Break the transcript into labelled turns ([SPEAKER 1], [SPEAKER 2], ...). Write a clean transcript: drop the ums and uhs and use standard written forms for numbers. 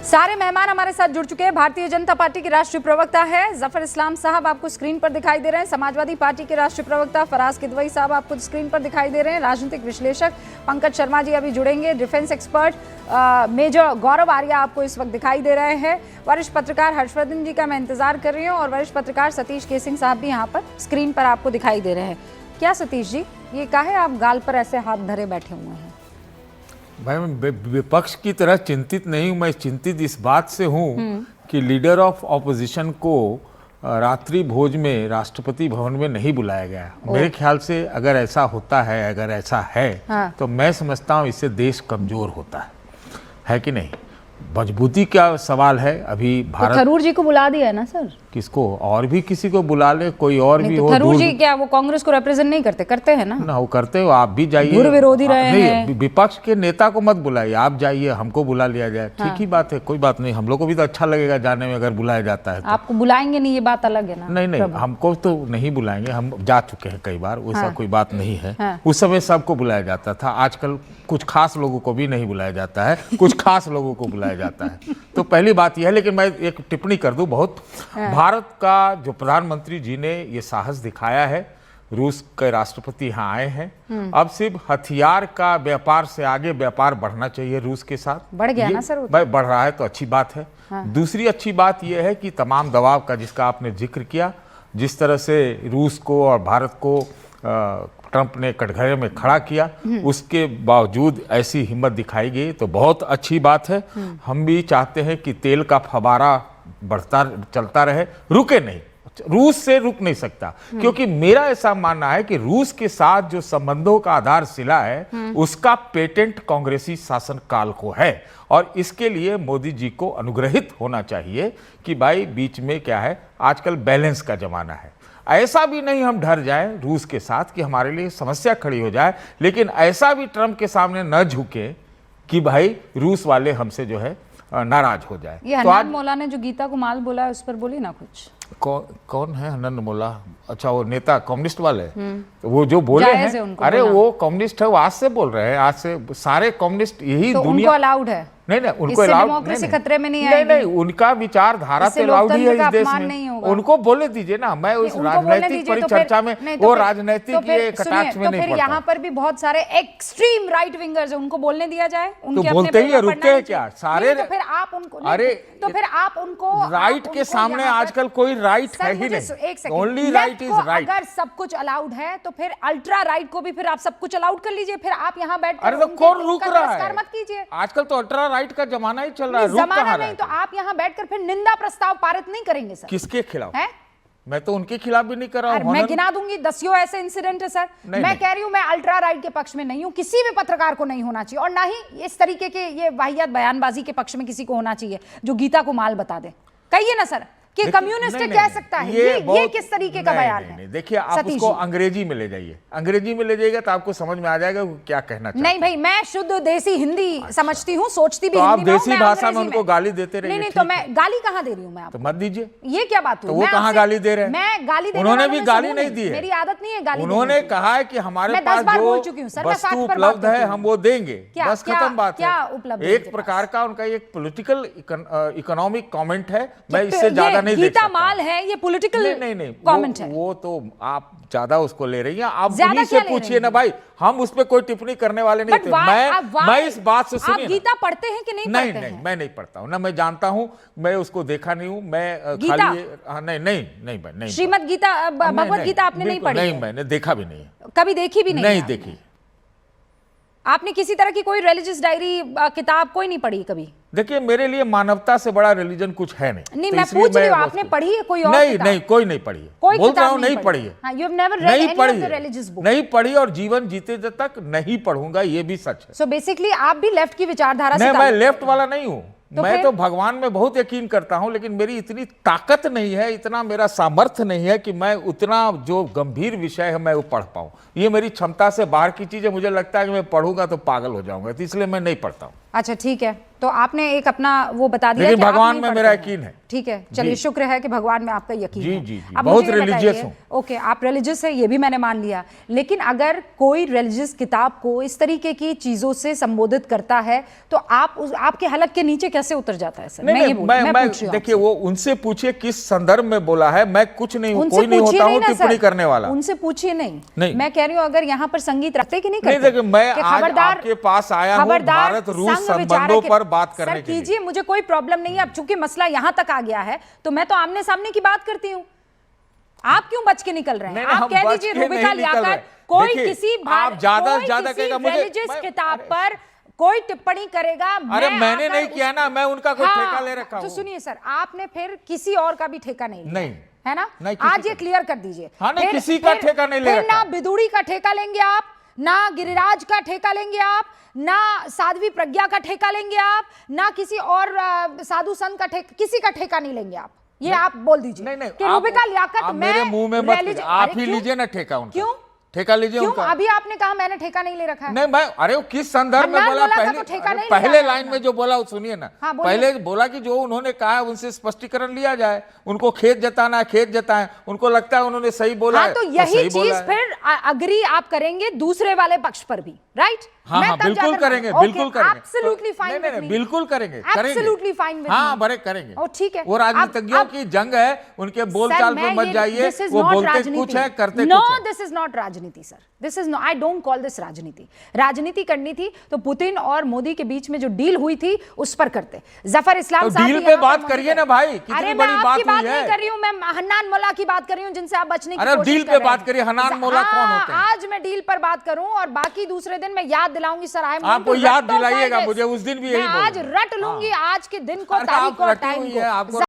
[SPEAKER 1] सारे मेहमान हमारे साथ जुड़ चुके हैं। भारतीय जनता पार्टी के राष्ट्रीय प्रवक्ता है जफर इस्लाम साहब, आपको स्क्रीन पर दिखाई दे रहे हैं। समाजवादी पार्टी के राष्ट्रीय प्रवक्ता फराज किदवई साहब आपको स्क्रीन पर दिखाई दे रहे हैं। राजनीतिक विश्लेषक पंकज शर्मा जी अभी जुड़ेंगे। डिफेंस एक्सपर्ट मेजर गौरव आर्या आपको इस वक्त दिखाई दे रहे हैं। वरिष्ठ पत्रकार हर्षवर्धन जी का मैं इंतजार कर रही हूँ और वरिष्ठ पत्रकार सतीश के सिंह साहब भी यहाँ पर स्क्रीन पर आपको दिखाई दे रहे हैं। क्या सतीश जी, ये काहे आप गाल पर ऐसे हाथ धरे बैठे हुए हैं?
[SPEAKER 2] भाई मैं विपक्ष की तरह चिंतित नहीं हूं, मैं चिंतित इस बात से हूं कि लीडर ऑफ ऑपोजिशन को रात्रि भोज में राष्ट्रपति भवन में नहीं बुलाया गया। मेरे ख्याल से अगर ऐसा होता है, अगर ऐसा है
[SPEAKER 1] हाँ।
[SPEAKER 2] तो मैं समझता हूं इससे देश कमजोर होता है कि नहीं? मजबूती का सवाल है। अभी भारत
[SPEAKER 1] तो थरूर जी को बुला दिया है ना सर?
[SPEAKER 2] किसको? और भी किसी को बुला ले, कोई और भी
[SPEAKER 1] तो
[SPEAKER 2] हो।
[SPEAKER 1] थरूर जी क्या वो कांग्रेस को रिप्रेजेंट नहीं करते? करते हैं ना
[SPEAKER 2] वो करते हो, आप भी जाइए।
[SPEAKER 1] गुरु विरोधी रहे हैं।
[SPEAKER 2] विपक्ष के नेता को मत बुलाइए, आप जाइए, हमको बुला लिया जाए। ठीक ही बात है, कोई बात नहीं। हम लोग को भी तो अच्छा लगेगा जाने में अगर बुलाया जाता है तो।
[SPEAKER 1] आपको बुलाएंगे नहीं, ये बात अलग है ना?
[SPEAKER 2] नहीं, हमको तो नहीं बुलाएंगे, हम जा चुके हैं कई बार, वैसा कोई बात नहीं है। उस समय सबको बुलाया जाता था, आजकल कुछ खास लोगों को भी नहीं बुलाया जाता है, कुछ खास लोगों को बुलाया जाता है। तो पहली बात यह है। लेकिन मैं एक टिप्पणी कर दूं, बहुत भारत का जो प्रधानमंत्री जी ने ये साहस दिखाया है, रूस के राष्ट्रपति यहाँ आए हैं, अब सिर्फ हथियार का व्यापार से आगे व्यापार बढ़ना चाहिए रूस के साथ।
[SPEAKER 1] बढ़ गया ना सर?
[SPEAKER 2] बढ़ रहा है तो अच्छी बात है। दूसरी अच्छी बात यह है कि तमाम दबाव का जिसका आपने जिक्र किया, जिस तरह से रूस को और भारत को ट्रंप ने कटघरे में खड़ा किया, उसके बावजूद ऐसी हिम्मत दिखाई गई तो बहुत अच्छी बात है। हम भी चाहते हैं कि तेल का फवारा बढ़ता चलता रहे, रुके नहीं। रूस से रुक नहीं सकता, क्योंकि मेरा ऐसा मानना है कि रूस के साथ जो संबंधों का आधारशिला है उसका पेटेंट कांग्रेसी शासन काल को है, और इसके लिए मोदी जी को अनुग्रहित होना चाहिए कि भाई बीच में क्या है, आजकल बैलेंस का जमाना है। ऐसा भी नहीं हम डर जाएं रूस के साथ कि हमारे लिए समस्या खड़ी हो जाए, लेकिन ऐसा भी ट्रंप के सामने न झुके कि भाई रूस वाले हमसे जो है नाराज हो जाए।
[SPEAKER 1] ये
[SPEAKER 2] तो
[SPEAKER 1] हन्नान मोला ने जो गीता को माल बोला है उस पर बोली ना कुछ?
[SPEAKER 2] कौन है हन्नान मोला? अच्छा, वो नेता कम्युनिस्ट वाले, तो वो जो बोले हैं, अरे वो कम्युनिस्ट है, वो आज से बोल रहे हैं, आज से सारे कम्युनिस्ट यही
[SPEAKER 1] तो
[SPEAKER 2] दुनिया
[SPEAKER 1] उनको अलाउड है?
[SPEAKER 2] नहीं, उनको अलाउड
[SPEAKER 1] डेमोक्रेसी खतरे में नहीं आएगी?
[SPEAKER 2] नहीं, उनका विचारधारा तो अलाउड ही है इस देश में। उनको बोले दीजिए ना, मैं उस राजनीतिक परिचर्चा में वो राजनीतिक कटाक्ष में नहीं पड़ता।
[SPEAKER 1] यहाँ पर भी बहुत सारे एक्सट्रीम राइट विंगर्स हैं, उनको बोलने दिया जाए?
[SPEAKER 2] तो बोलते ही रुके क्या सारे?
[SPEAKER 1] तो फिर आप उनको,
[SPEAKER 2] अरे
[SPEAKER 1] तो फिर आप उनको
[SPEAKER 2] राइट के सामने आजकल कोई राइट है ही नहीं। Only right is right.
[SPEAKER 1] अगर सब कुछ अलाउड है तो फिर अल्ट्रा राइट को भी फिर आप सब कुछ अलाउड कर लीजिए। फिर आप यहाँ बैठ,
[SPEAKER 2] अरे तो कौन रुक रहा है?
[SPEAKER 1] मत कीजिए।
[SPEAKER 2] आजकल तो अल्ट्रा राइट का जमाना ही चल रहा है।
[SPEAKER 1] जमाना नहीं तो आप यहाँ बैठकर फिर निंदा प्रस्ताव पारित नहीं करेंगे सर?
[SPEAKER 2] किसके खिलाफ है? मैं तो उनके खिलाफ भी नहीं कर रहा हूँ।
[SPEAKER 1] मैं गिना दूंगी दसियों ऐसे इंसिडेंट है सर। मैं कह रही हूँ, मैं अल्ट्रा राइट के पक्ष में नहीं हूँ, किसी भी पत्रकार को नहीं होना चाहिए, और ना ही इस तरीके के ये वाहियात बयानबाजी के पक्ष में किसी को होना चाहिए जो गीता को माल बता दे। कहिए ना सर कि कम्युनिस्ट कह सकता है? ये किस तरीके का बयान है?
[SPEAKER 2] देखिए, आप उसको अंग्रेजी में ले जाइए, अंग्रेजी में ले जाइएगा तो आपको समझ में आ जाएगा वो क्या कहना चाहते हैं।
[SPEAKER 1] नहीं भाई, मैं शुद्ध देसी हिंदी समझती हूँ, सोचती भी
[SPEAKER 2] तो
[SPEAKER 1] हिंदी में।
[SPEAKER 2] आप देसी भाषा में उनको गाली देते रहिए।
[SPEAKER 1] नहीं, तो मैं गाली कहाँ दे रही हूँ? मैं आपको
[SPEAKER 2] तो मत दीजिए।
[SPEAKER 1] ये क्या बात हुई?
[SPEAKER 2] तो वो कहाँ गाली दे रहे हैं?
[SPEAKER 1] मैं गाली दे,
[SPEAKER 2] उन्होंने भी गाली नहीं दी है।
[SPEAKER 1] मेरी आदत नहीं है गाली।
[SPEAKER 2] उन्होंने कहा है कि हमारे पास जो वस्तु उपलब्ध है हम वो देंगे, बस खत्म बात है। एक प्रकार का उनका एक पॉलिटिकल इकोनॉमिक कमेंट है, मैं इससे ज्यादा नहीं देख सकता।
[SPEAKER 1] है ये पॉलिटिकल
[SPEAKER 2] नहीं
[SPEAKER 1] कमेंट है।
[SPEAKER 2] वो तो आप ज्यादा उसको ले रही हैं। आप उन्हीं से पूछिए ना भाई, हम उस पे कोई टिप्पणी करने वाले नहीं थे। मैं इस बात से सुनिए,
[SPEAKER 1] आप गीता पढ़ते हैं कि नहीं पढ़ते हैं?
[SPEAKER 2] मैं नहीं पढ़ता हूँ ना, मैं जानता हूँ, मैं उसको देखा नहीं हूँ। मैं खाली नहीं
[SPEAKER 1] श्रीमद गीता, भगवत गीता आपने नहीं पढ़ी?
[SPEAKER 2] नहीं, मैंने देखा भी नहीं है।
[SPEAKER 1] कभी देखी भी
[SPEAKER 2] नहीं देखी।
[SPEAKER 1] आपने किसी तरह की कोई रिलीजियस डायरी किताब कोई नहीं पढ़ी कभी?
[SPEAKER 2] देखिए, मेरे लिए मानवता से बड़ा रिलीजन कुछ है नहीं।
[SPEAKER 1] मैं पूछ रही हूँ, आपने पढ़ी है कोई और?
[SPEAKER 2] नहीं, कोई नहीं पढ़ी है। बोल रहा हूँ नहीं पढ़ी है। नहीं पढ़ी, और जीवन जीते तक नहीं पढ़ूंगा, ये भी सच है।
[SPEAKER 1] सो बेसिकली आप भी लेफ्ट की विचारधारा से?
[SPEAKER 2] मैं लेफ्ट वाला नहीं हूँ। मैं तो भगवान में बहुत यकीन करता हूं, लेकिन मेरी इतनी ताकत नहीं है, इतना मेरा सामर्थ्य नहीं है कि मैं उतना जो गंभीर विषय है मैं वो पढ़ पाऊं। ये मेरी क्षमता से बाहर की चीज है। मुझे लगता है कि मैं पढ़ूंगा तो पागल हो जाऊंगा, तो इसलिए मैं नहीं पढ़ता हूं।
[SPEAKER 1] अच्छा ठीक है, तो आपने एक अपना वो बता दिया
[SPEAKER 2] लेकिन
[SPEAKER 1] कि आप
[SPEAKER 2] भगवान
[SPEAKER 1] नहीं
[SPEAKER 2] में
[SPEAKER 1] पढ़ते
[SPEAKER 2] मेरा
[SPEAKER 1] हैं।
[SPEAKER 2] यकीन है।
[SPEAKER 1] ठीक है, चलिए शुक्र है कि भगवान में आपका यकीन
[SPEAKER 2] जी,
[SPEAKER 1] है।
[SPEAKER 2] जी, जी,
[SPEAKER 1] अब
[SPEAKER 2] बहुत
[SPEAKER 1] मुझे ये
[SPEAKER 2] रिलीजियस
[SPEAKER 1] बताइए,
[SPEAKER 2] हूँ।
[SPEAKER 1] ओके आप रिलीजियस है, ये भी मैंने मान लिया, लेकिन अगर कोई रिलीजियस किताब को इस तरीके की चीजों से संबोधित करता है तो आपके हलक के नीचे कैसे उतर जाता है सर? मैं ये पूछ रही हूँ
[SPEAKER 2] देखिए, वो उनसे पूछिए किस संदर्भ में बोला है। मैं कुछ नहीं हूँ,
[SPEAKER 1] उनसे
[SPEAKER 2] कोई नहीं
[SPEAKER 1] पूछिए
[SPEAKER 2] होता हूँ
[SPEAKER 1] ना
[SPEAKER 2] टिप्पणी
[SPEAKER 1] सर,
[SPEAKER 2] करने वाला।
[SPEAKER 1] उनसे पूछिए नहीं,
[SPEAKER 2] नहीं।
[SPEAKER 1] मैं कह रही हूँ अगर यहाँ पर संगीत रखते कि नहीं
[SPEAKER 2] नहीं,
[SPEAKER 1] करते?
[SPEAKER 2] देखिए, मैं
[SPEAKER 1] कि
[SPEAKER 2] आज
[SPEAKER 1] खबरदार-
[SPEAKER 2] आपके पास आया हूँ
[SPEAKER 1] खबरदार
[SPEAKER 2] भारत रूस
[SPEAKER 1] संघ विचारक
[SPEAKER 2] संबंधों
[SPEAKER 1] के-
[SPEAKER 2] पर बात करने
[SPEAKER 1] सर
[SPEAKER 2] के लिए।
[SPEAKER 1] कीजिए, मुझे कोई प्रॉब्लम नहीं है। अब चूंकि मसला यहाँ तक आ गया है तो मैं तो आमने सामने की बात करती हूँ। आप क्यों बच के निकल रहे हैं?
[SPEAKER 2] नहीं,
[SPEAKER 1] आप
[SPEAKER 2] हम
[SPEAKER 1] कह
[SPEAKER 2] बच
[SPEAKER 1] दीजिए
[SPEAKER 2] के
[SPEAKER 1] रूबिका
[SPEAKER 2] नहीं निकल रहे।
[SPEAKER 1] लियाकत कोई
[SPEAKER 2] देखिए,
[SPEAKER 1] किसी
[SPEAKER 2] आप ज्यादा से ज्यादा कहेगा मुझे-
[SPEAKER 1] रिलीजियस किताब पर कोई टिप्पणी करेगा।
[SPEAKER 2] अरे मैंने
[SPEAKER 1] आकर
[SPEAKER 2] नहीं किया ना, मैं उनका कोई ठेका ले रखा
[SPEAKER 1] तो
[SPEAKER 2] हूँ।
[SPEAKER 1] सुनिए सर, आपने फिर किसी और का भी ठेका नहीं लिया,
[SPEAKER 2] नहीं।
[SPEAKER 1] है ना?
[SPEAKER 2] नहीं, किसी
[SPEAKER 1] आज ये
[SPEAKER 2] का।
[SPEAKER 1] क्लियर कर दीजिए।
[SPEAKER 2] हाँ, नहीं,
[SPEAKER 1] फिर-
[SPEAKER 2] किसी का
[SPEAKER 1] फिर-
[SPEAKER 2] ठेका नहीं ले
[SPEAKER 1] फिर
[SPEAKER 2] रखा।
[SPEAKER 1] ना बिदुड़ी का ठेका लेंगे आप, ना गिरिराज का ठेका लेंगे आप, ना साध्वी प्रज्ञा का ठेका लेंगे आप, ना किसी और साधु संत का ठेका, किसी का ठेका नहीं लेंगे आप। ये आप बोल दीजिए
[SPEAKER 2] नहीं, नहीं,
[SPEAKER 1] कि रूबिका लियाकत
[SPEAKER 2] आप
[SPEAKER 1] मैं
[SPEAKER 2] मेरे मुंह में मत,
[SPEAKER 1] religion-
[SPEAKER 2] आप
[SPEAKER 1] अरे
[SPEAKER 2] ही
[SPEAKER 1] क्यों?
[SPEAKER 2] लीजिए ना ठेका उनका।
[SPEAKER 1] क्यों?
[SPEAKER 2] ठेका लीजिए
[SPEAKER 1] क्यों?
[SPEAKER 2] उनका।
[SPEAKER 1] अभी आपने कहा मैंने ठेका नहीं ले रखा है।
[SPEAKER 2] नहीं, मैं अरे वो किस संदर्भ में
[SPEAKER 1] हन्नान
[SPEAKER 2] बोला,
[SPEAKER 1] मोला का
[SPEAKER 2] पहले
[SPEAKER 1] तो ठेका नहीं
[SPEAKER 2] पहले
[SPEAKER 1] लिया
[SPEAKER 2] लाइन
[SPEAKER 1] है
[SPEAKER 2] में जो बोला वो सुनिए ना।
[SPEAKER 1] हाँ, बोलिए।
[SPEAKER 2] पहले बोला कि जो उन्होंने कहा है उनसे स्पष्टीकरण लिया जाए। उनको खेत जताना है, खेत जताएं। उनको लगता है उन्होंने सही बोला
[SPEAKER 1] हाँ,
[SPEAKER 2] है
[SPEAKER 1] तो
[SPEAKER 2] सही
[SPEAKER 1] यही
[SPEAKER 2] बोला
[SPEAKER 1] चीज
[SPEAKER 2] है।
[SPEAKER 1] फिर अग्री आप करेंगे दूसरे वाले पक्ष पर भी, राइट?
[SPEAKER 2] हाँ, हाँ, बिल्कुल करेंगे, बिल्कुल करेंगे।
[SPEAKER 1] एब्सोल्युटली फाइन
[SPEAKER 2] नहीं,
[SPEAKER 1] विद
[SPEAKER 2] नहीं,
[SPEAKER 1] मी।
[SPEAKER 2] बिल्कुल करेंगे,
[SPEAKER 1] एब्सोल्युटली फाइन विद
[SPEAKER 2] हाँ,
[SPEAKER 1] मी।
[SPEAKER 2] बड़े करेंगे।
[SPEAKER 1] ओ ठीक है।
[SPEAKER 2] वो राजनीतिज्ञों की जंग है, उनके बोलचाल पे मत जाइए। वो बोलते कुछ है, करते
[SPEAKER 1] नो,
[SPEAKER 2] कुछ है।
[SPEAKER 1] दिस इज नॉट राजनीति sir, this is no, I don't call this राजनीति। राजनीति करनी थी तो पुतिन और मोदी के बीच में जो डील हुई थी उस पर करते। जफर इस्लाम
[SPEAKER 2] तो
[SPEAKER 1] साहब
[SPEAKER 2] डील
[SPEAKER 1] भी
[SPEAKER 2] पे
[SPEAKER 1] यहाँ
[SPEAKER 2] बात
[SPEAKER 1] पर
[SPEAKER 2] करिए
[SPEAKER 1] मौजूद
[SPEAKER 2] ना
[SPEAKER 1] है।
[SPEAKER 2] भाई, कितनी
[SPEAKER 1] अरे
[SPEAKER 2] बड़ी
[SPEAKER 1] मैं
[SPEAKER 2] बात
[SPEAKER 1] आपकी बात
[SPEAKER 2] हुई
[SPEAKER 1] नहीं
[SPEAKER 2] है।
[SPEAKER 1] कर रही हूँ, मैं हन्नान मोला की बात कर रही हूँ जिनसे आप बचने की
[SPEAKER 2] अरे
[SPEAKER 1] कोशिश
[SPEAKER 2] डील
[SPEAKER 1] कर
[SPEAKER 2] पे
[SPEAKER 1] रहे हैं।
[SPEAKER 2] बात करिए, हन्नान मोला कौन
[SPEAKER 1] हाँ,
[SPEAKER 2] होते हैं?
[SPEAKER 1] आज मैं डील पर बात करूं और बाकी दूसरे दिन मैं याद दिलाऊंगी सर।
[SPEAKER 2] आपको याद दिलाइएगा मुझे, उस दिन भी यही
[SPEAKER 1] आज
[SPEAKER 2] बोलूंगा।
[SPEAKER 1] रट लूंगी आज के दिन को,
[SPEAKER 2] अरे
[SPEAKER 1] तारीख
[SPEAKER 2] आप
[SPEAKER 1] और
[SPEAKER 2] रटी
[SPEAKER 1] टाइम
[SPEAKER 2] हुई
[SPEAKER 1] को।
[SPEAKER 2] है, आपको